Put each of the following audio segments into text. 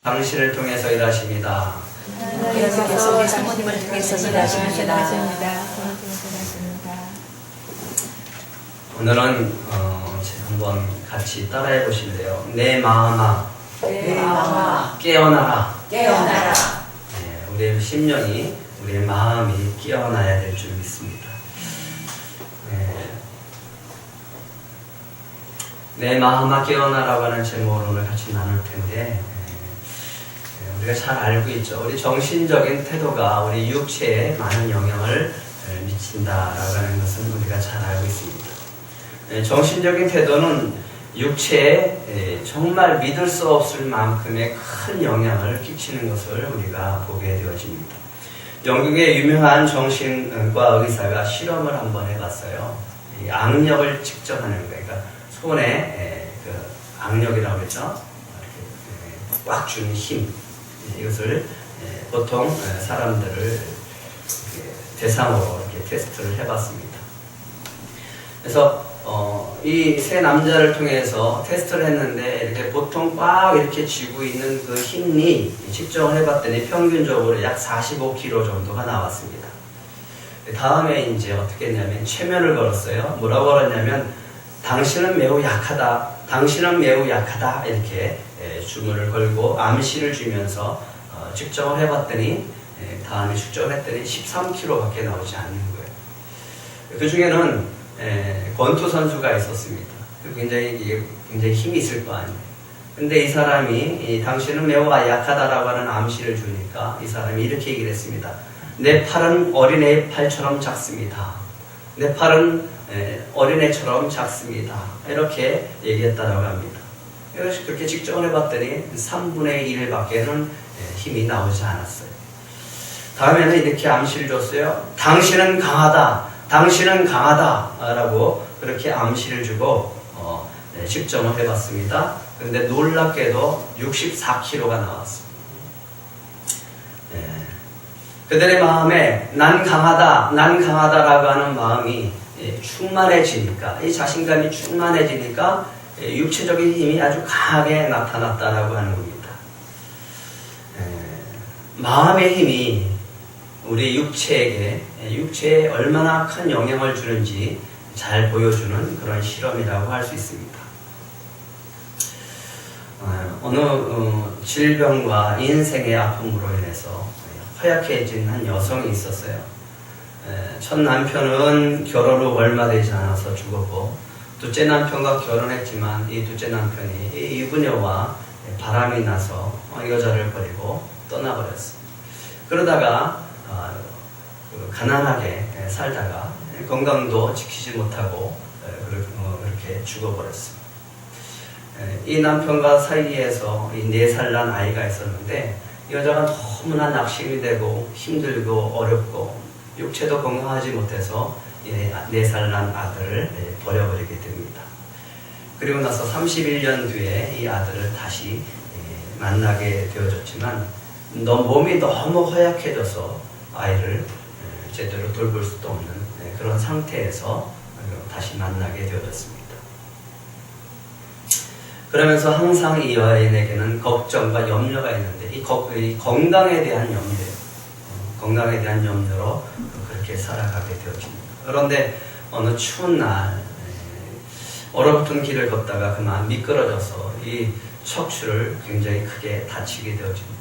당신을 통해서 일하십니다. 하나님께서 사모님을 통해서 일하십니다. 오늘은 한번 같이 따라해 보실래요? 내 마음아, 내 마음아, 깨어나라. 깨어나라. 네, 우리의 심령이, 우리의 마음이 깨어나야 될 줄 믿습니다. 내 마음아 깨어나라고 하는 제목으로 오늘 같이 나눌 텐데, 우리가 잘 알고 있죠. 우리 정신적인 태도가 우리 육체에 많은 영향을 미친다라고 하는 것은 우리가 잘 알고 있습니다. 정신적인 태도는 육체에 정말 믿을 수 없을 만큼의 큰 영향을 끼치는 것을 우리가 보게 되어집니다. 영국의 유명한 정신과 의사가 실험을 한번 해봤어요. 이 악력을 측정하는 거예요. 그러니까 손에 그 악력이라고 했죠. 꽉 주는 힘. 이것을 보통 사람들을 대상으로 이렇게 테스트를 해봤습니다. 그래서 이 세 남자를 통해서 테스트를 했는데 이렇게 보통 꽉 이렇게 쥐고 있는 그 힘이 측정을 해봤더니 평균적으로 약 45kg 정도가 나왔습니다. 다음에 이제 어떻게 했냐면 최면을 걸었어요. 뭐라고 걸었냐면 당신은 매우 약하다. 당신은 매우 약하다. 이렇게 주문을 걸고 암시를 주면서 측정을 해봤더니 다음에 측정을 했더니 13kg밖에 나오지 않는 거예요. 그 중에는 권투 선수가 있었습니다. 굉장히 힘이 있을 거 아니에요. 근데 이 사람이 당신은 매우 약하다라고 하는 암시를 주니까 이 사람이 이렇게 얘기를 했습니다. 내 팔은 어린애의 팔처럼 작습니다. 내 팔은 어린애처럼 작습니다. 이렇게 얘기했다라고 합니다. 그래서 그렇게 측정을 해봤더니 3분의 1밖에는 힘이 나오지 않았어요. 다음에는 이렇게 암시를 줬어요. 당신은 강하다. 당신은 강하다. 라고 그렇게 암시를 주고 측정을 해봤습니다. 그런데 놀랍게도 64kg가 나왔습니다. 그들의 마음에 난 강하다, 난 강하다라고 하는 마음이 충만해지니까, 이 자신감이 충만해지니까 육체적인 힘이 아주 강하게 나타났다라고 하는 겁니다. 마음의 힘이 우리 육체에 얼마나 큰 영향을 주는지 잘 보여주는 그런 실험이라고 할 수 있습니다. 어느 질병과 인생의 아픔으로 인해서 허약해진 한 여성이 있었어요. 첫 남편은 결혼 후 얼마 되지 않아서 죽었고, 둘째 남편과 결혼했지만 이 둘째 남편이 이 부녀와 바람이 나서 이 여자를 버리고 떠나버렸어요. 그러다가 가난하게 살다가 건강도 지키지 못하고 그렇게 죽어버렸어요. 이 남편과 사이에서 이 4살 난 아이가 있었는데 이 여자가 너무나 낙심이 되고 힘들고 어렵고 육체도 건강하지 못해서 4살 난 아들을 버려버리게 됩니다. 그리고 나서 31년 뒤에 이 아들을 다시 만나게 되어졌지만 몸이 너무 허약해져서 아이를 제대로 돌볼 수도 없는 그런 상태에서 다시 만나게 되어졌습니다. 그러면서 항상 이 여인에게는 걱정과 염려가 있는데 이 건강에 대한 염려예요. 건강에 대한 염려로 그렇게 살아가게 되어집니다. 그런데 어느 추운 날 얼어붙은 길을 걷다가 그만 미끄러져서 이 척추를 굉장히 크게 다치게 되어집니다.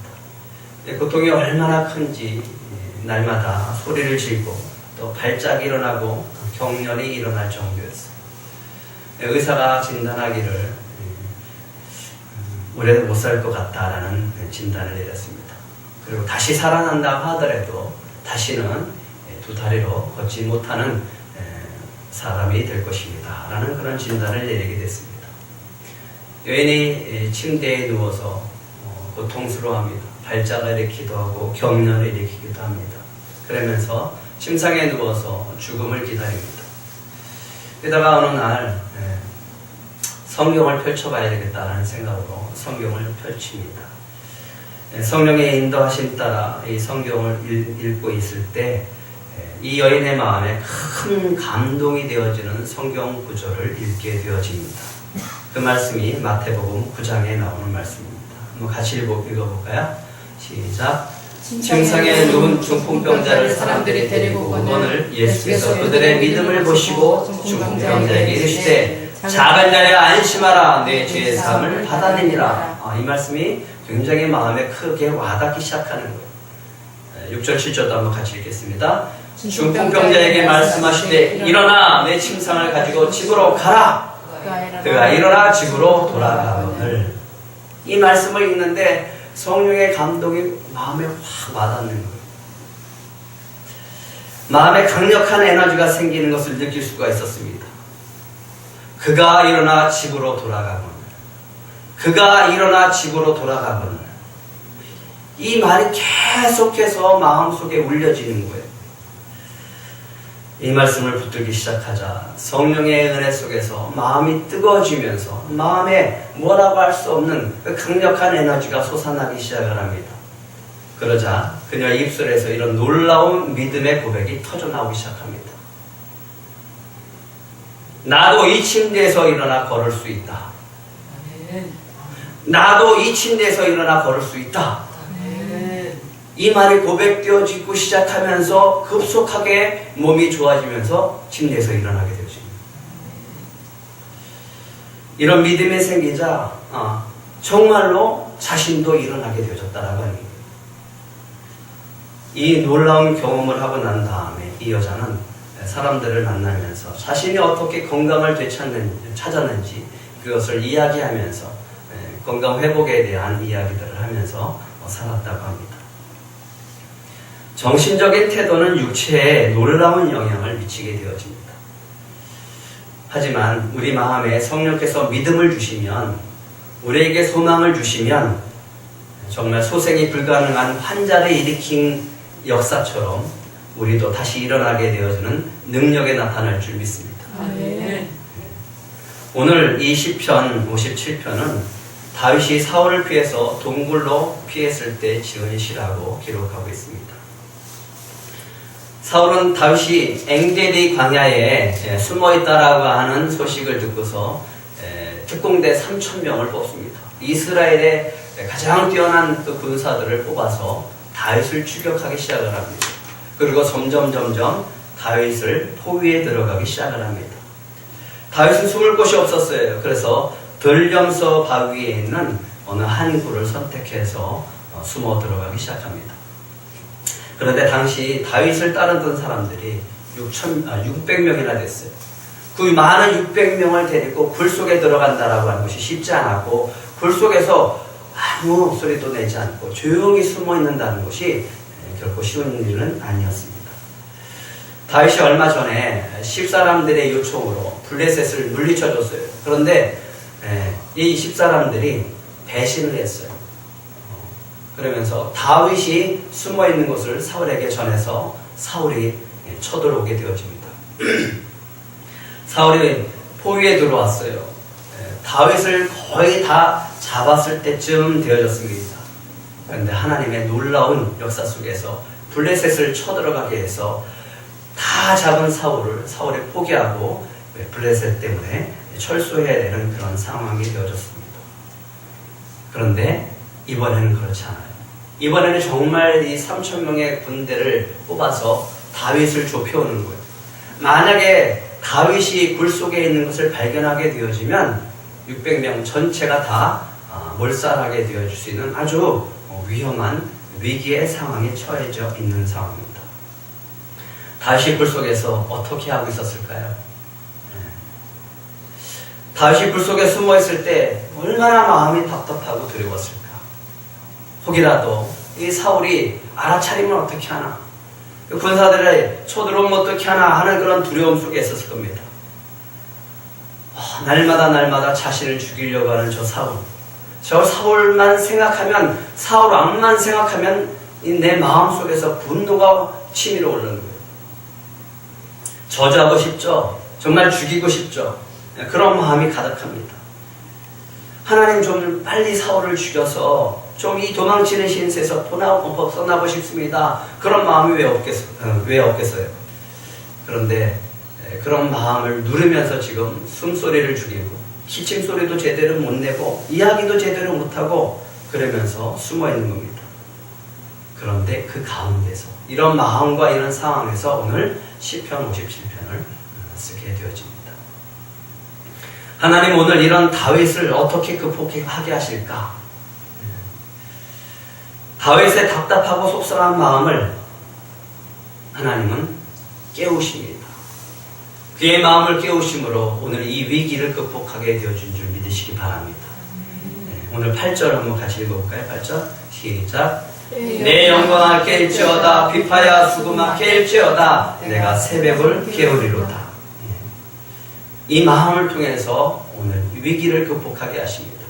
고통이 얼마나 큰지 날마다 소리를 지르고 또 발작이 일어나고 경련이 일어날 정도였어요. 의사가 진단하기를 오래 못 살 것 같다라는 진단을 내렸습니다. 그리고 다시 살아난다고 하더라도 다시는 2다리로 걷지 못하는 사람이 될 것입니다. 라는 그런 진단을 내리게 됐습니다. 여인이 침대에 누워서 고통스러워합니다. 발작을 일으키기도 하고 경련을 일으키기도 합니다. 그러면서 침상에 누워서 죽음을 기다립니다. 그러다가 어느 날 성경을 펼쳐봐야 되겠다는 생각으로 성경을 펼칩니다. 성령의 인도하심 따라 이 성경을 읽고 있을 때 이 여인의 마음에 큰 감동이 되어지는 성경 구절을 읽게 되어집니다. 그 말씀이 마태복음 9장에 나오는 말씀입니다. 한번 같이 읽어볼까요? 시작. 침상에 누운 중풍병자를 사람들이 데리고 오거늘 예수께서 그들의 믿음을 보시고 중풍병자에게 이르시되 작은 자여 안심하라 내 죄의 사함을 받아내니라. 이 말씀이 굉장히 마음에 크게 와닿기 시작하는 거예요. 6절 7절도 한번 같이 읽겠습니다. 중풍병자에게 말씀하시되 일어나 내 침상을 가지고 집으로 가라. 그가 일어나 집으로 돌아가거늘. 이 말씀을 읽는데 성령의 감동이 마음에 확 와닿는 거예요. 마음에 강력한 에너지가 생기는 것을 느낄 수가 있었습니다. 그가 일어나 집으로 돌아가거늘. 그가 일어나 집으로 돌아가거늘. 이 말이 계속해서 마음속에 울려지는 거예요. 이 말씀을 붙들기 시작하자 성령의 은혜 속에서 마음이 뜨거워지면서 마음에 뭐라고 할 수 없는 그 강력한 에너지가 솟아나기 시작을 합니다. 그러자 그녀의 입술에서 이런 놀라운 믿음의 고백이 터져나오기 시작합니다. 나도 이 침대에서 일어나 걸을 수 있다. 나도 이 침대에서 일어나 걸을 수 있다. 이 말이 고백되어지고 시작하면서 급속하게 몸이 좋아지면서 침대에서 일어나게 되어집니다. 이런 믿음이 생기자 정말로 자신도 일어나게 되어졌다라고 하는 거예요. 이 놀라운 경험을 하고 난 다음에 이 여자는 사람들을 만나면서 자신이 어떻게 건강을 찾았는지 그것을 이야기하면서 건강 회복에 대한 이야기들을 하면서 살았다고 합니다. 정신적인 태도는 육체에 놀라운 영향을 미치게 되어집니다. 하지만 우리 마음에 성령께서 믿음을 주시면, 우리에게 소망을 주시면 정말 소생이 불가능한 환자를 일으킨 역사처럼 우리도 다시 일어나게 되어지는 능력에 나타날 줄 믿습니다. 아멘. 오늘 이 시편 57편은 다윗이 사울을 피해서 동굴로 피했을 때 지은 시라고 기록하고 있습니다. 사울은 다윗이 엥게디 광야에 숨어있다라고 하는 소식을 듣고서 특공대 3,000명을 뽑습니다. 이스라엘의 가장 뛰어난 그 군사들을 뽑아서 다윗을 추격하기 시작을 합니다. 그리고 점점 다윗을 포위에 들어가기 시작을 합니다. 다윗은 숨을 곳이 없었어요. 그래서 들렴서 바위에 있는 어느 한 굴을 선택해서 숨어 들어가기 시작합니다. 그런데 당시 다윗을 따르던 사람들이 600명이나 됐어요. 그 많은 600명을 데리고 굴 속에 들어간다라고 하는 것이 쉽지 않았고, 굴 속에서 아무 소리도 내지 않고 조용히 숨어 있는다는 것이 결코 쉬운 일은 아니었습니다. 다윗이 얼마 전에 10사람들의 요청으로 블레셋을 물리쳐줬어요. 그런데 이 10사람들이 배신을 했어요. 그러면서 다윗이 숨어있는 곳을 사울에게 전해서 사울이 쳐들어오게 되어집니다. 사울이 포위에 들어왔어요. 다윗을 거의 다 잡았을 때쯤 되어졌습니다. 그런데 하나님의 놀라운 역사 속에서 블레셋을 쳐들어가게 해서 다 잡은 사울이 포기하고 블레셋 때문에 철수해야 되는 그런 상황이 되어졌습니다. 그런데 이번에는 그렇지 않아요. 이번에는 정말 이 3,000명의 군대를 뽑아서 다윗을 좁혀오는 거예요. 만약에 다윗이 굴 속에 있는 것을 발견하게 되어지면 600명 전체가 다 몰살하게 되어질 수 있는 아주 위험한 위기의 상황에 처해져 있는 상황입니다. 다윗이 굴 속에서 어떻게 하고 있었을까요? 다윗이 굴 속에 숨어 있을 때 얼마나 마음이 답답하고 두려웠을까? 혹이라도 이 사울이 알아차리면 어떻게 하나? 군사들의 쳐들어오면 어떻게 하나 하는 그런 두려움 속에 있었을 겁니다. 날마다 자신을 죽이려고 하는 저 사울만 생각하면, 사울 왕만 생각하면 내 마음속에서 분노가 치밀어 오르는 거예요. 저주하고 싶죠? 정말 죽이고 싶죠? 그런 마음이 가득합니다. 하나님 좀 빨리 사울을 죽여서 좀 이 도망치는 신세에서 벗어나고 싶습니다. 그런 마음이 왜 없겠어요? 그런데 그런 마음을 누르면서 지금 숨소리를 줄이고 기침소리도 제대로 못 내고 이야기도 제대로 못하고 그러면서 숨어 있는 겁니다. 그런데 그 가운데서 이런 마음과 이런 상황에서 오늘 시편 57편을 쓰게 되어집니다. 하나님 오늘 이런 다윗을 어떻게 극복하게 하실까? 다윗의 답답하고 속상한 마음을 하나님은 깨우십니다. 그의 마음을 깨우심으로 오늘 이 위기를 극복하게 되어준 줄 믿으시기 바랍니다. 오늘 8절 한번 같이 읽어볼까요? 8절 시작. 내 영광을 깰지어다 비파야 수금아 깰지어다 내가 새벽을 깨우리로다. 이 마음을 통해서 오늘 위기를 극복하게 하십니다.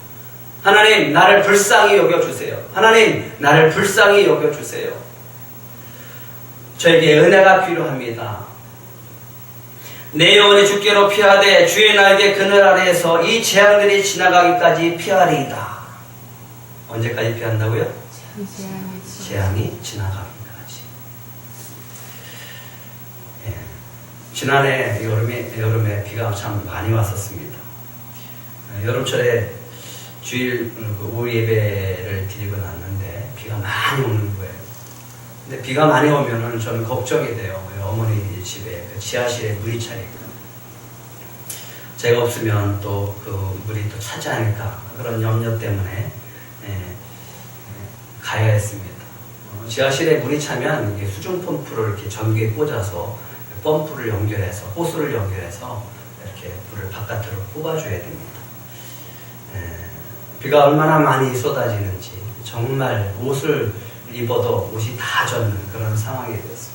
하나님 나를 불쌍히 여겨주세요. 하나님 나를 불쌍히 여겨주세요. 저에게 은혜가 필요합니다. 내 영혼이 주께로 피하되 주의 날개 그늘 아래에서 이 재앙들이 지나가기까지 피하리이다. 언제까지 피한다고요? 재앙이 지나가기까지. 예. 지난해 여름에 비가 참 많이 왔었습니다. 여름철에 주일 오후 예배를 드리고 났는데 비가 많이 오는 거예요. 근데 비가 많이 오면은 저는 걱정이 돼요. 어머니 집에 그 지하실에 물이 차니까 제가 없으면 또 그 물이 또 차지 않을까 그런 염려 때문에 가야 했습니다. 지하실에 물이 차면 이게 수중 펌프를 이렇게 전기에 꽂아서 펌프를 연결해서 호스를 연결해서 이렇게 물을 바깥으로 뽑아줘야 됩니다. 비가 얼마나 많이 쏟아지는지 정말 옷을 입어도 옷이 다 젖는 그런 상황이 되었어요.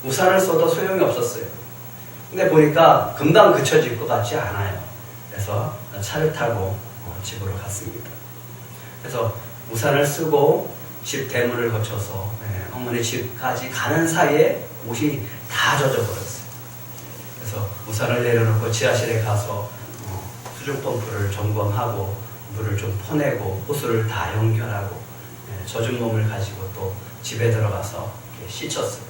우산을 써도 소용이 없었어요. 근데 보니까 금방 그쳐질 것 같지 않아요. 그래서 차를 타고 집으로 갔습니다. 그래서 우산을 쓰고 집 대문을 거쳐서 어머니 집까지 가는 사이에 옷이 다 젖어버렸어요. 그래서 우산을 내려놓고 지하실에 가서 수중 펌프를 점검하고 물을 좀 퍼내고 호스를 다 연결하고 젖은 몸을 가지고 또 집에 들어가서 씻었어요.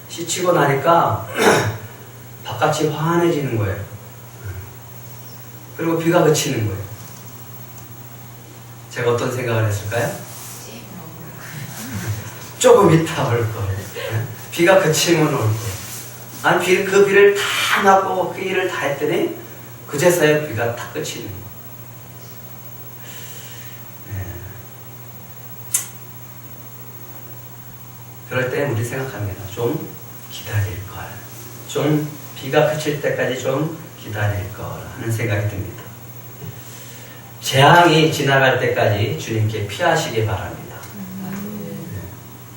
씻히고 나니까 바깥이 환해지는 거예요. 그리고 비가 그치는 거예요. 제가 어떤 생각을 했을까요? 조금 이따 올 거예요. 비가 그치면 올 거예요. 아니 그 비를 다 맞고 그 일을 다 했더니 그제서야 비가 탁 그치는 거예요. 그럴 때 우리 생각합니다. 좀 기다릴 걸. 좀 비가 그칠 때까지 좀 기다릴 걸 하는 생각이 듭니다. 재앙이 지나갈 때까지 주님께 피하시기 바랍니다.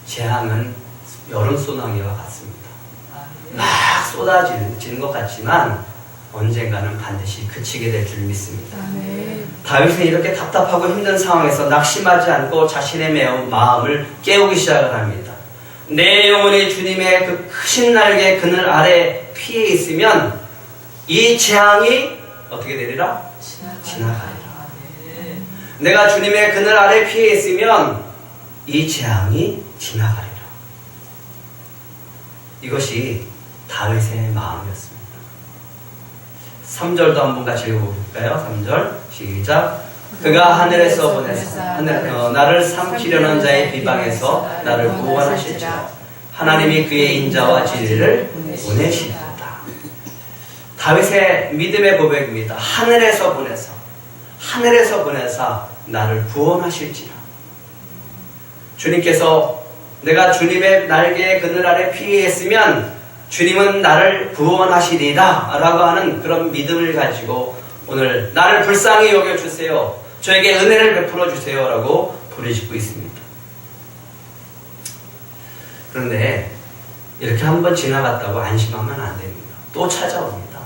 재앙은 여름 소나기와 같습니다. 막 쏟아지는 것 같지만 언젠가는 반드시 그치게 될 줄 믿습니다. 다윗은 이렇게 답답하고 힘든 상황에서 낙심하지 않고 자신의 마음을 깨우기 시작을 합니다. 내 영혼이 주님의 그 크신 날개 그늘 아래 피해 있으면 이 재앙이 어떻게 되리라? 지나가리라. 내가 주님의 그늘 아래 피해 있으면 이 재앙이 지나가리라. 이것이 다윗의 마음이었습니다. 3절도 한번 같이 읽어볼까요? 3절 시작. 그가 하늘에서 보내사 나를 삼키려는 자의 비방에서 나를 구원하실지라. 하나님이 그의 인자와 진리를 보내시리로다. 다윗의 믿음의 고백입니다. 하늘에서 보내사 나를 구원하실지라. 주님께서 내가 주님의 날개의 그늘 아래 피해 있으면 주님은 나를 구원하시리라 라고 하는 그런 믿음을 가지고 오늘 나를 불쌍히 여겨주세요, 저에게 은혜를 베풀어 주세요 라고 부르짖고 있습니다. 그런데 이렇게 한번 지나갔다고 안심하면 안 됩니다. 또 찾아옵니다.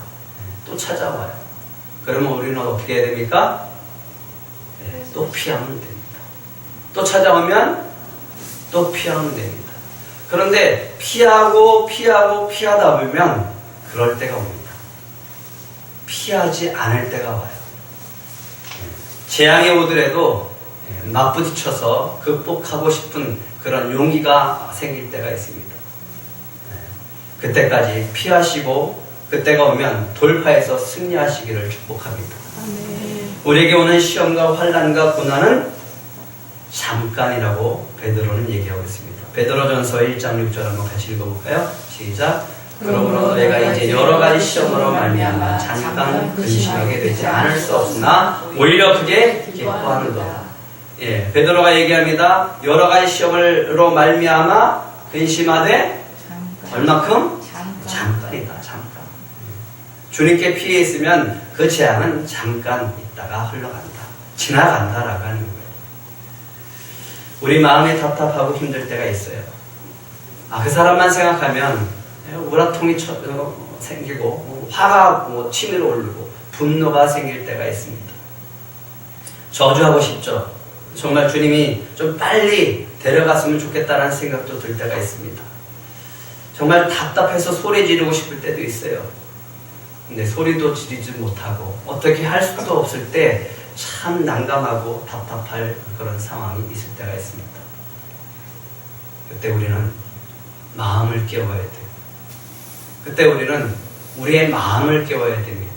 또 찾아와요. 그러면 우리는 어떻게 해야 됩니까? 또 피하면 됩니다. 또 찾아오면 또 피하면 됩니다. 그런데 피하다 보면 그럴 때가 옵니다. 피하지 않을 때가 와요. 재앙이 오더라도 맞부딪혀서 극복하고 싶은 그런 용기가 생길 때가 있습니다. 그때까지 피하시고 그때가 오면 돌파해서 승리하시기를 축복합니다. 우리에게 오는 시험과 환난과 고난은 잠깐이라고 베드로는 얘기하고 있습니다. 베드로전서 1장 6절 한번 같이 읽어볼까요? 시작. 그러므로 너희가 이제 여러 가지 시험으로 말미암아 잠깐 근심하게 되지 않을 수 없으나 오히려 그게 기뻐하는도다. 예, 베드로가 얘기합니다. 여러 가지 시험으로 말미암아 근심하되 얼마큼? 잠깐이다. 잠깐. 주님께 피해 있으면 그 재앙은 잠깐 있다가 흘러간다. 지나간다라고 하는 거예요. 우리 마음이 답답하고 힘들 때가 있어요. 그 사람만 생각하면 우라통이 생기고 화가 치밀어 오르고 분노가 생길 때가 있습니다. 저주하고 싶죠. 정말 주님이 좀 빨리 데려갔으면 좋겠다는 생각도 들 때가 있습니다. 정말 답답해서 소리 지르고 싶을 때도 있어요. 근데 소리도 지르지 못하고 어떻게 할 수도 없을 때 참 난감하고 답답할 그런 상황이 있을 때가 있습니다. 그때 우리는 마음을 깨워야 돼요. 그때 우리는 우리의 마음을 깨워야 됩니다.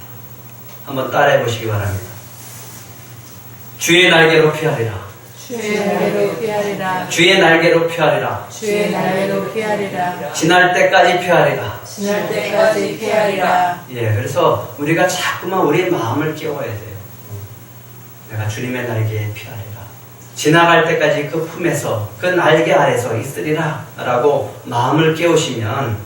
한번 따라해 보시기 바랍니다. 주의 날개로 피하리라. 주의 날개로 피하리라. 주의 날개로 피하리라. 주의 날개로 피하리라. 지날 때까지 피하리라. 지날 때까지 피하리라. 예, 그래서 우리가 자꾸만 우리의 마음을 깨워야 돼요. 내가 주님의 날개에 피하리라. 지나갈 때까지 그 품에서 그 날개 아래서 있으리라 라고 마음을 깨우시면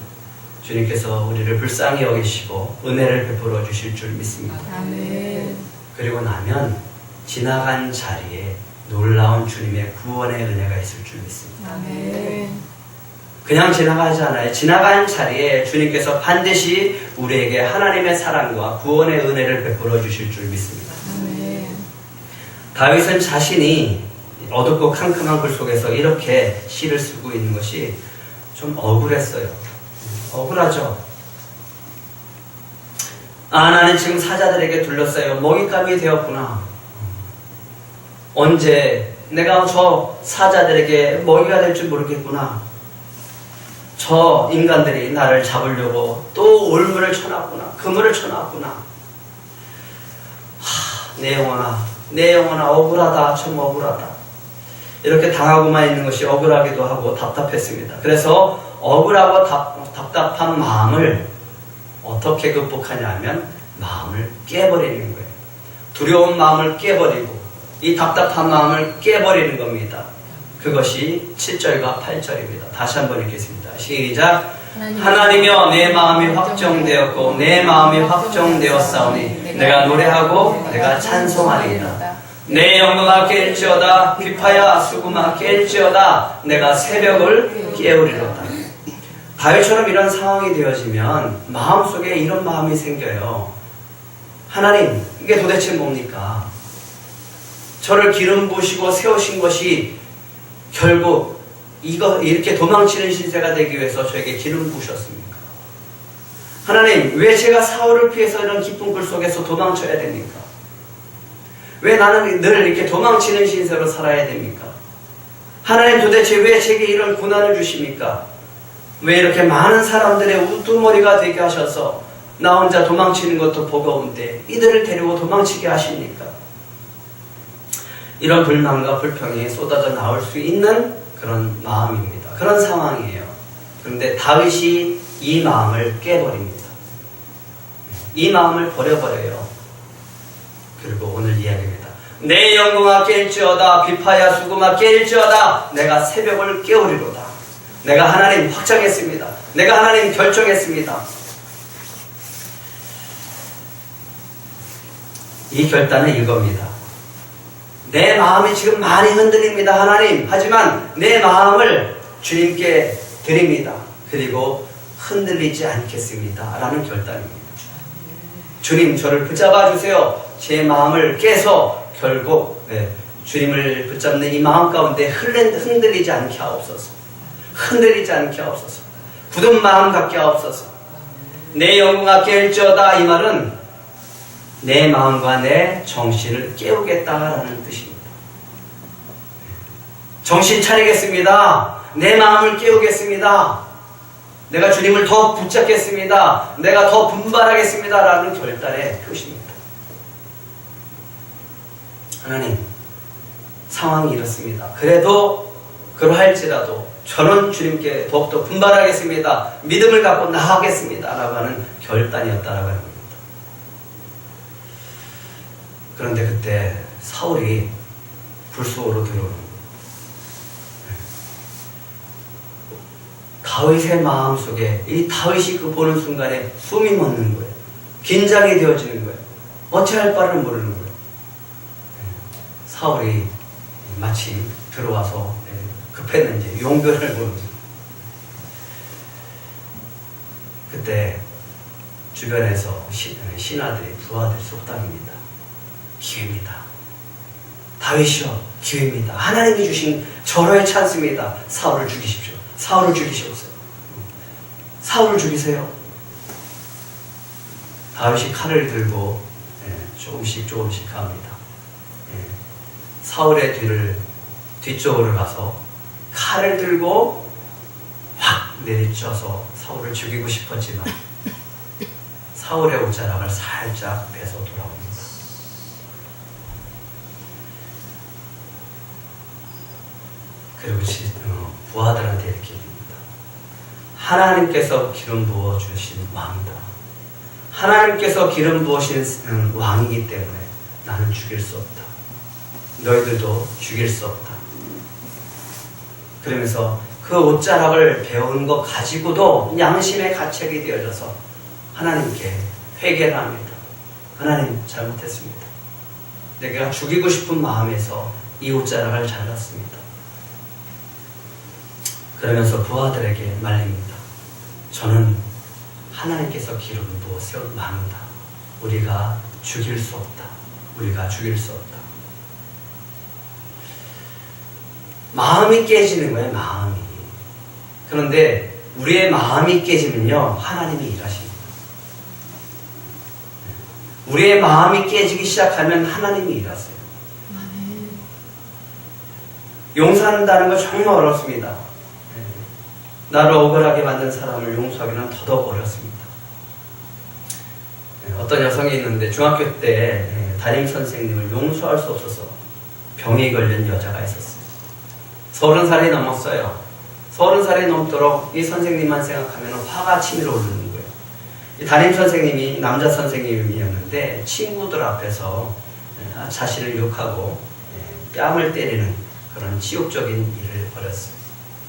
주님께서 우리를 불쌍히 여기시고 은혜를 베풀어 주실 줄 믿습니다. 아멘. 그리고 나면 지나간 자리에 놀라운 주님의 구원의 은혜가 있을 줄 믿습니다. 아멘. 그냥 지나가지 않아요. 지나간 자리에 주님께서 반드시 우리에게 하나님의 사랑과 구원의 은혜를 베풀어 주실 줄 믿습니다. 아멘. 다윗은 자신이 어둡고 캄캄한 글 속에서 이렇게 시를 쓰고 있는 것이 좀 억울했어요. 억울하죠. 나는 지금 사자들에게 둘러싸여 먹잇감이 되었구나. 언제 내가 저 사자들에게 먹이가 될 줄 모르겠구나. 저 인간들이 나를 잡으려고 또 올무를 쳐놨구나. 그물을 쳐놨구나. 내 영혼아 억울하다. 참 억울하다. 이렇게 당하고만 있는 것이 억울하기도 하고 답답했습니다. 그래서 억울하고 답답한 마음을 어떻게 극복하냐 하면 마음을 깨버리는 거예요. 두려운 마음을 깨버리고 이 답답한 마음을 깨버리는 겁니다. 그것이 7절과 8절입니다. 다시 한번 읽겠습니다. 시작. 하나님이여 내 마음이 확정되었고 내 마음이 확정되었사오니 내가 노래하고 내가 찬송하리이다. 내 영광아 깰지어다. 비파야 수구마 깰지어다. 내가 새벽을 깨우리로다. 다윗처럼 이런 상황이 되어지면 마음속에 이런 마음이 생겨요. 하나님, 이게 도대체 뭡니까? 저를 기름 부으시고 세우신 것이 결국 이렇게 도망치는 신세가 되기 위해서 저에게 기름 부으셨습니까? 하나님, 왜 제가 사울을 피해서 이런 깊은 굴 속에서 도망쳐야 됩니까? 왜 나는 늘 이렇게 도망치는 신세로 살아야 됩니까? 하나님, 도대체 왜 제게 이런 고난을 주십니까? 왜 이렇게 많은 사람들의 우두머리가 되게 하셔서 나 혼자 도망치는 것도 버거운데 이들을 데리고 도망치게 하십니까? 이런 불만과 불평이 쏟아져 나올 수 있는 그런 마음입니다. 그런 상황이에요. 그런데 다윗이 이 마음을 깨버립니다. 이 마음을 버려버려요. 그리고 오늘 이야기입니다. 내 영광아 깰지어다. 비파야 수구마 깰지어다. 내가 새벽을 깨우리로다. 내가 하나님 확정했습니다. 내가 하나님 결정했습니다. 이 결단은 이겁니다. 내 마음이 지금 많이 흔들립니다. 하나님. 하지만 내 마음을 주님께 드립니다. 그리고 흔들리지 않겠습니다. 라는 결단입니다. 주님, 저를 붙잡아 주세요. 제 마음을 깨서 결국 주님을 붙잡는 이 마음 가운데 흔들리지 않게 하옵소서. 흔들리지 않게 하옵소서. 굳은 마음 갖게 하옵소서. 내 영광아 깰지어다. 이 말은 내 마음과 내 정신을 깨우겠다라는 뜻입니다. 정신 차리겠습니다. 내 마음을 깨우겠습니다. 내가 주님을 더 붙잡겠습니다. 내가 더 분발하겠습니다. 라는 결단의 표시입니다. 하나님, 상황이 이렇습니다. 그래도 그러할지라도 저는 주님께 더욱더 분발하겠습니다. 믿음을 갖고 나아가겠습니다. 라고 하는 결단이었다라고 합니다. 그런데 그때 사울이 불 속으로 들어오는 거예요. 다윗의 마음속에 이 다윗이 그 보는 순간에 숨이 멎는 거예요. 긴장이 되어지는 거예요. 어찌할 바를 모르는 거예요. 사울이 마침 들어와서 급했는지 용변을 보는 거예요. 그때 주변에서 신하들이 부하들이 속닥입니다. 기회입니다. 다윗이요, 기회입니다. 하나님이 주신 절호의 찬스입니다. 사울을 죽이십시오. 사울을 죽이시옵소서. 사울을 죽이세요. 다윗이 칼을 들고 조금씩 갑니다. 사울의 뒤쪽으로 가서 칼을 들고 확 내리쳐서 사울을 죽이고 싶었지만 사울의 옷자락을 살짝 빼서 돌아옵니다. 그리고 부하들한테 이렇게 얘기합니다. 하나님께서 기름 부어주신 왕이다. 하나님께서 기름 부으신 왕이기 때문에 나는 죽일 수 없다. 너희들도 죽일 수 없다. 그러면서 그 옷자락을 배운 것 가지고도 양심의 가책이 되어져서 하나님께 회개를 합니다. 하나님, 잘못했습니다. 내가 죽이고 싶은 마음에서 이 옷자락을 잘랐습니다. 그러면서 부하들에게 말립니다. 저는 하나님께서 기름 부어 세운 왕이다. 우리가 죽일 수 없다. 우리가 죽일 수 없다. 마음이 깨지는 거예요, 마음이. 그런데 우리의 마음이 깨지면요, 하나님이 일하십니다. 우리의 마음이 깨지기 시작하면 하나님이 일하세요. 용서한다는 거 정말 어렵습니다. 나를 억울하게 만든 사람을 용서하기는 더더욱 어렵습니다. 어떤 여성이 있는데 중학교 때 담임 선생님을 용서할 수 없어서 병이 걸린 여자가 있었어요. 30살이 넘었어요. 30살이 넘도록 이 선생님만 생각하면 화가 치밀어 오르는 거예요. 이 담임 선생님이 남자 선생님이었는데 친구들 앞에서 자신을 욕하고 뺨을 때리는 그런 치욕적인 일을 벌였어요.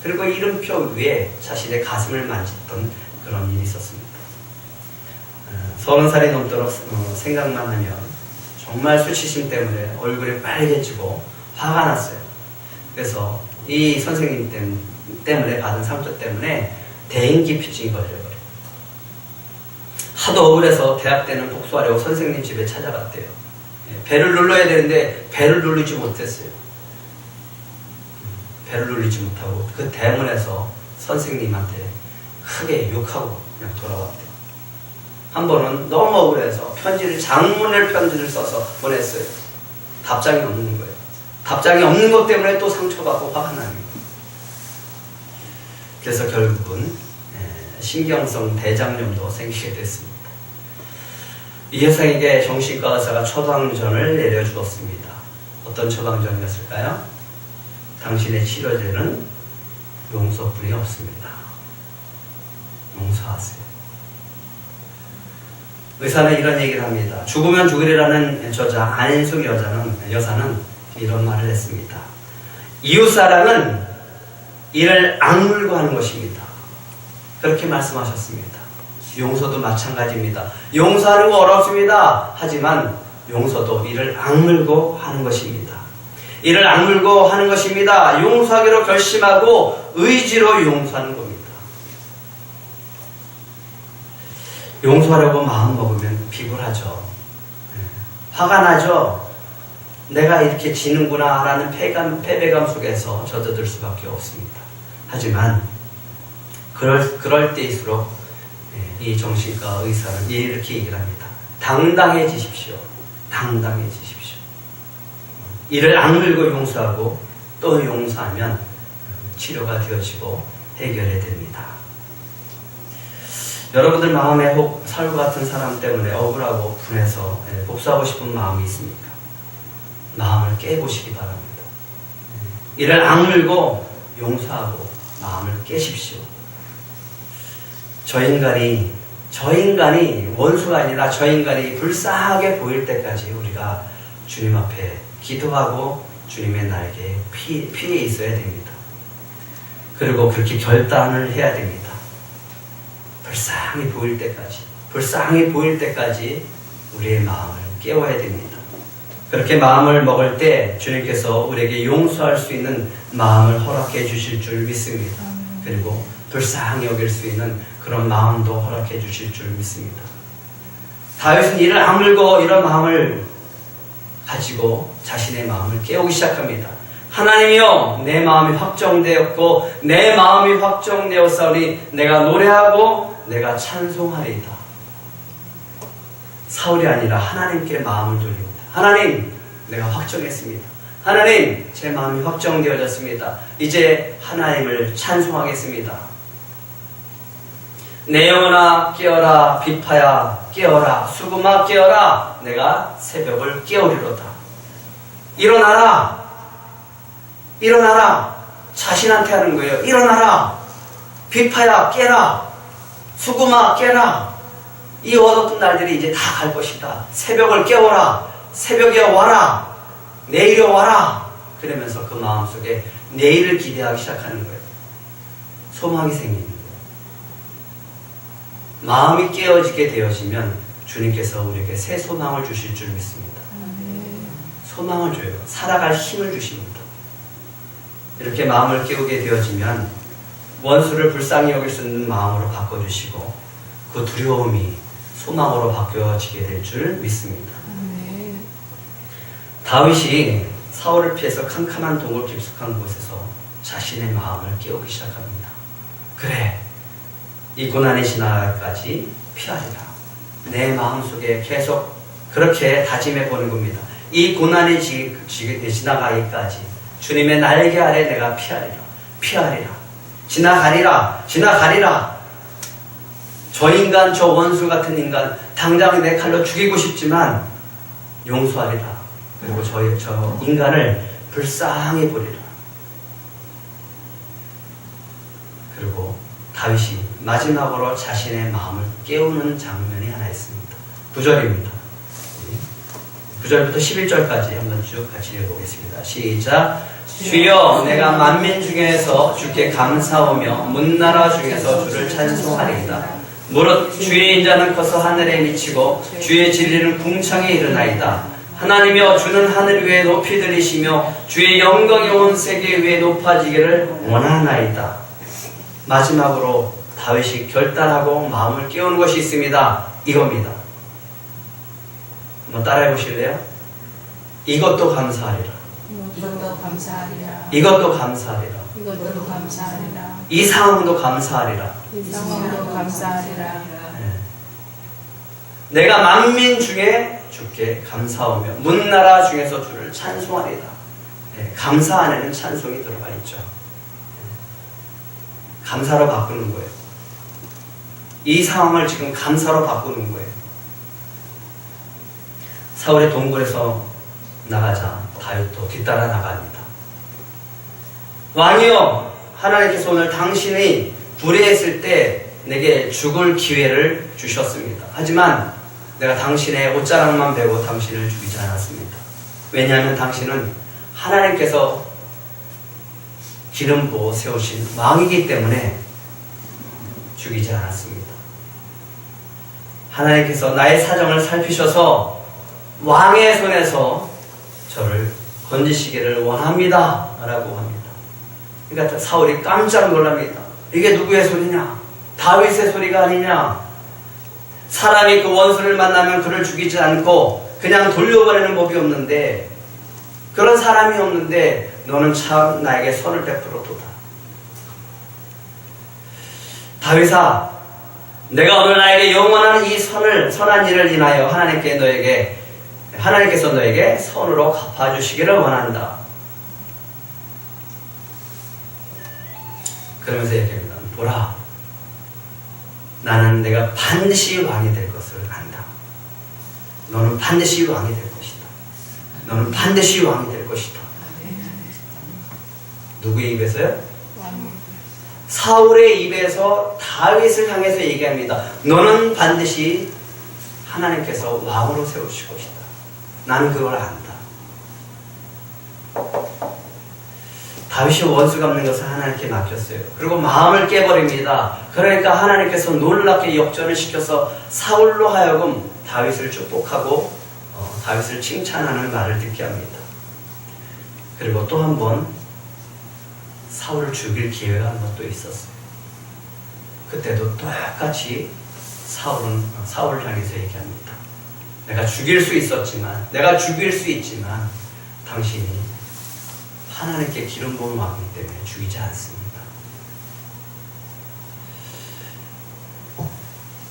그리고 이름표 위에 자신의 가슴을 만졌던 그런 일이 있었습니다. 30살이 넘도록 생각만 하면 정말 수치심 때문에 얼굴이 빨개지고 화가 났어요. 그래서 이 선생님 때문에 받은 상처 때문에 대인기피증이 걸려버려요. 하도 억울해서 대학 때는 복수하려고 선생님 집에 찾아갔대요. 배를 눌러야 되는데 배를 누르지 못했어요. 배를 눌리지 못하고 그 대문에서 선생님한테 크게 욕하고 그냥 돌아왔대요. 한 번은 너무 억울해서 장문의 편지를 써서 보냈어요. 답장이 없는 거예요. 답장이 없는 것 때문에 또 상처받고 화가 나는 거예요. 그래서 결국은 신경성 대장염도 생기게 됐습니다. 이 여성에게 정신과 의사가 처방전을 내려주었습니다. 어떤 처방전이었을까요? 당신의 치료제는 용서뿐이 없습니다. 용서하세요. 의사는 이런 얘기를 합니다. 죽으면 죽으리라는 저자 안인숙 여사는 이런 말을 했습니다. 이웃사랑은 이를 악물고 하는 것입니다. 그렇게 말씀하셨습니다. 용서도 마찬가지입니다. 용서하는 거 어렵습니다. 하지만 용서도 이를 악물고 하는 것입니다. 이를 악물고 하는 것입니다. 용서하기로 결심하고 의지로 용서하는 겁니다. 용서하려고 마음먹으면 비굴하죠. 화가 나죠. 내가 이렇게 지는구나 라는 패배감 속에서 젖어들 수밖에 없습니다. 하지만 그럴 때일수록 이 정신과 의사는 이렇게 얘기를 합니다. 당당해지십시오. 당당해지십시오. 이를 악물고 용서하고 또 용서하면 치료가 되어지고 해결이 됩니다. 여러분들 마음에 혹 사울과 같은 사람 때문에 억울하고 분해서 복수하고 싶은 마음이 있습니까? 마음을 깨보시기 바랍니다. 이를 악물고 용서하고 마음을 깨십시오. 저 인간이 원수가 아니라 저 인간이 불쌍하게 보일 때까지 우리가 주님 앞에 기도하고 주님의 날개에 피해 있어야 됩니다. 그리고 그렇게 결단을 해야 됩니다. 불쌍히 보일 때까지 우리의 마음을 깨워야 됩니다. 그렇게 마음을 먹을 때 주님께서 우리에게 용서할 수 있는 마음을 허락해 주실 줄 믿습니다. 그리고 불쌍히 여길 수 있는 그런 마음도 허락해 주실 줄 믿습니다. 다윗은 이를 악물고 이런 마음을 가지고 자신의 마음을 깨우기 시작합니다. 하나님이여, 내 마음이 확정되었고 내 마음이 확정되었사오니 내가 노래하고 내가 찬송하리이다. 사울이 아니라 하나님께 마음을 돌립니다. 하나님, 내가 확정했습니다. 하나님, 제 마음이 확정되어졌습니다. 이제 하나님을 찬송하겠습니다. 내 영혼아 깨어라, 비파야 깨어라, 수금아 깨어라, 내가 새벽을 깨우리로다. 일어나라, 일어나라. 자신한테 하는 거예요. 일어나라, 비파야 깨라, 수금아 깨라. 이 어두운 날들이 이제 다 갈 것이다. 새벽을 깨워라, 새벽에 와라, 내일에 와라. 그러면서 그 마음속에 내일을 기대하기 시작하는 거예요. 소망이 생기는 거예요. 마음이 깨어지게 되어지면 주님께서 우리에게 새 소망을 주실 줄 믿습니다. 소망을 줘요. 살아갈 힘을 주십니다. 이렇게 마음을 깨우게 되어지면 원수를 불쌍히 여길 수 있는 마음으로 바꿔주시고 그 두려움이 소망으로 바뀌어지게 될 줄 믿습니다. 다윗이 사울을 피해서 캄캄한 동굴 깊숙한 곳에서 자신의 마음을 깨우기 시작합니다. 그래, 이 고난이 지나가기까지 피하리라. 내 마음속에 계속 그렇게 다짐해 보는 겁니다. 이 고난이 지나가기까지 주님의 날개 아래 내가 피하리라. 피하리라. 지나가리라. 지나가리라. 저 인간, 저 원수 같은 인간 당장 내 칼로 죽이고 싶지만 용서하리라. 그리고 저 인간을 불쌍히 보리라. 그리고 다윗이 마지막으로 자신의 마음을 깨우는 장면이 하나 있습니다. 9절입니다. 9절부터 11절까지 한번 쭉 같이 읽어보겠습니다. 시작. 주여, 내가 만민 중에서 주께 감사하며 문나라 중에서 주를 찬송하리이다. 무릇 주의 인자는 커서 하늘에 미치고 주의 진리는 궁창에 이르나이다. 하나님이여, 주는 하늘 위에 높이 들이시며 주의 영광이 온 세계 위에 높아지기를 원하나이다. 마지막으로 다윗이 결단하고 마음을 깨우는 것이 있습니다. 이겁니다. 한번 따라해 보실래요? 이것도 감사하리라. 이것도 감사하리라. 이것도 감사하리라. 이것도 감사하리라. 이 상황도 감사하리라. 이 상황도 감사하리라. 내가 만민 중에 주께 감사하며 문나라 중에서 주를 찬송하리다. 감사 안에는 찬송이 들어가 있죠. 감사로 바꾸는 거예요. 이 상황을 지금 감사로 바꾸는 거예요. 사울의 동굴에서 나가자 다윗도 뒤따라 나갑니다. 왕이여, 하나님께서 오늘 당신이 불의했을 때 내게 죽을 기회를 주셨습니다. 하지만 내가 당신의 옷자락만 베고 당신을 죽이지 않았습니다. 왜냐하면 당신은 하나님께서 기름 부어 세우신 왕이기 때문에 죽이지 않았습니다. 하나님께서 나의 사정을 살피셔서 왕의 손에서 저를 건지시기를 원합니다 라고 합니다. 그러니까 사울이 깜짝 놀랍니다. 이게 누구의 소리냐? 다윗의 소리가 아니냐? 사람이 그 원수를 만나면 그를 죽이지 않고 그냥 돌려보내는 법이 없는데, 그런 사람이 없는데 너는 참 나에게 선을 베풀었도다. 다윗아, 내가 오늘 나에게 영원한 이 선한 일을 인하여 하나님께서 너에게 선으로 갚아주시기를 원한다. 그러면서 얘기합니다. 보라, 나는 내가 반드시 왕이 될 것을 안다. 너는 반드시 왕이 될 것이다. 너는 반드시 왕이 될 것이다. 누구의 입에서요? 사울의 입에서 다윗을 향해서 얘기합니다. 너는 반드시 하나님께서 왕으로 세우실 것이다. 나는 그걸 안다. 다윗이 원수 갚는 것을 하나님께 맡겼어요. 그리고 마음을 깨버립니다. 그러니까 하나님께서 놀랍게 역전을 시켜서 사울로 하여금 다윗을 축복하고 다윗을 칭찬하는 말을 듣게 합니다. 그리고 또 한 번 사울을 죽일 기회가 한 번 또 있었어요. 그때도 똑같이 사울을 향해서 얘기합니다. 내가 죽일 수 있지만 당신이 하나님께 기름 부은 왕이기 때문에 죽이지 않습니다.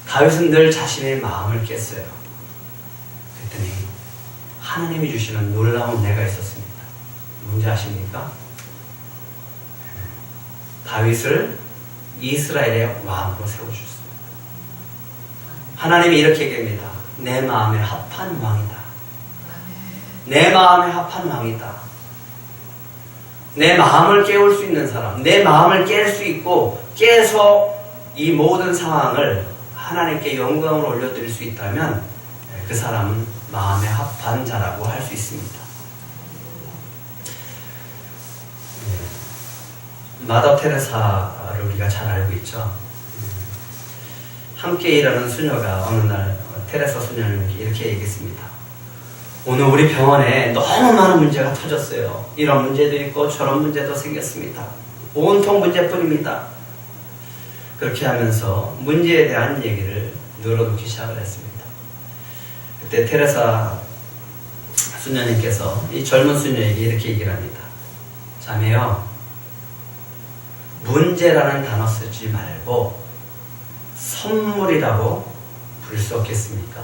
다윗은 늘 자신의 마음을 깼어요. 그랬더니 하나님이 주시는 놀라운 은혜가 있었습니다. 뭔지 아십니까? 다윗을 이스라엘의 왕으로 세워주셨습니다. 하나님이 이렇게 얘기합니다. 내 마음에 합한 왕이다. 내 마음에 합한 왕이다. 내 마음을 깨울 수 있는 사람, 내 마음을 깰 수 있고 깨서 이 모든 상황을 하나님께 영광을 올려드릴 수 있다면 그 사람은 마음에 합한 자라고 할 수 있습니다. 마더 테레사를 우리가 잘 알고 있죠. 함께 일하는 수녀가 어느 날 테레사 수녀는 이렇게 얘기했습니다. 오늘 우리 병원에 너무 많은 문제가 터졌어요. 이런 문제도 있고 저런 문제도 생겼습니다. 온통 문제뿐입니다. 그렇게 하면서 문제에 대한 얘기를 늘어놓기 시작을 했습니다. 그때 테레사 수녀님께서 이 젊은 수녀에게 이렇게 얘기를 합니다. 자매요, 문제라는 단어 쓰지 말고 선물이라고 부를 수 없겠습니까?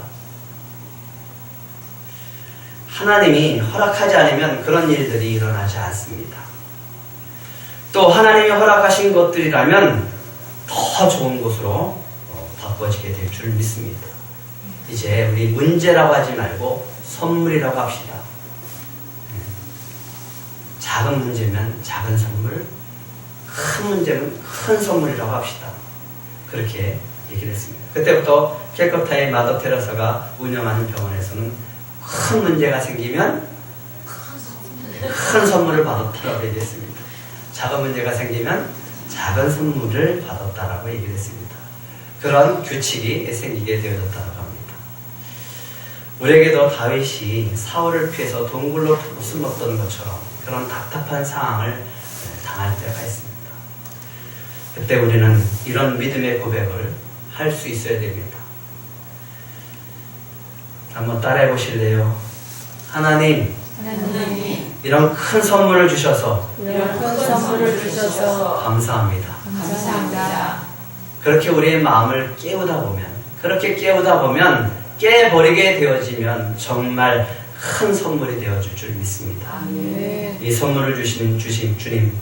하나님이 허락하지 않으면 그런 일들이 일어나지 않습니다. 또 하나님이 허락하신 것들이라면 더 좋은 곳으로 바꿔지게 될 줄 믿습니다. 이제 우리 문제라고 하지 말고 선물이라고 합시다. 작은 문제면 작은 선물, 큰 문제는 큰 선물이라고 합시다. 그렇게 얘기를 했습니다. 그때부터 캘커타의 마더 테레사가 운영하는 병원에서는 큰 문제가 생기면 큰 선물을 받았다라고 얘기했습니다. 작은 문제가 생기면 작은 선물을 받았다라고 얘기를 했습니다. 그런 규칙이 생기게 되어졌다고 합니다. 우리에게도 다윗이 사울을 피해서 동굴로 숨었던 것처럼 그런 답답한 상황을 당할 때가 있습니다. 그때 우리는 이런 믿음의 고백을 할 수 있어야 됩니다. 한번 따라해 보실래요? 하나님, 이런 큰 선물을 주셔서 감사합니다. 그렇게 우리의 마음을 깨우다 보면 깨버리게 되어지면 정말 큰 선물이 되어줄 줄 믿습니다. 이 선물을 주신 주님,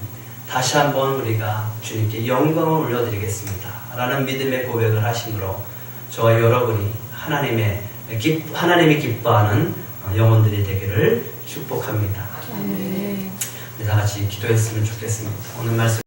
다시 한번 우리가 주님께 영광을 올려드리겠습니다 라는 믿음의 고백을 하심으로 저와 여러분이 하나님이 기뻐하는 영혼들이 되기를 축복합니다. 우리 다 같이 기도했으면 좋겠습니다. 오늘 말씀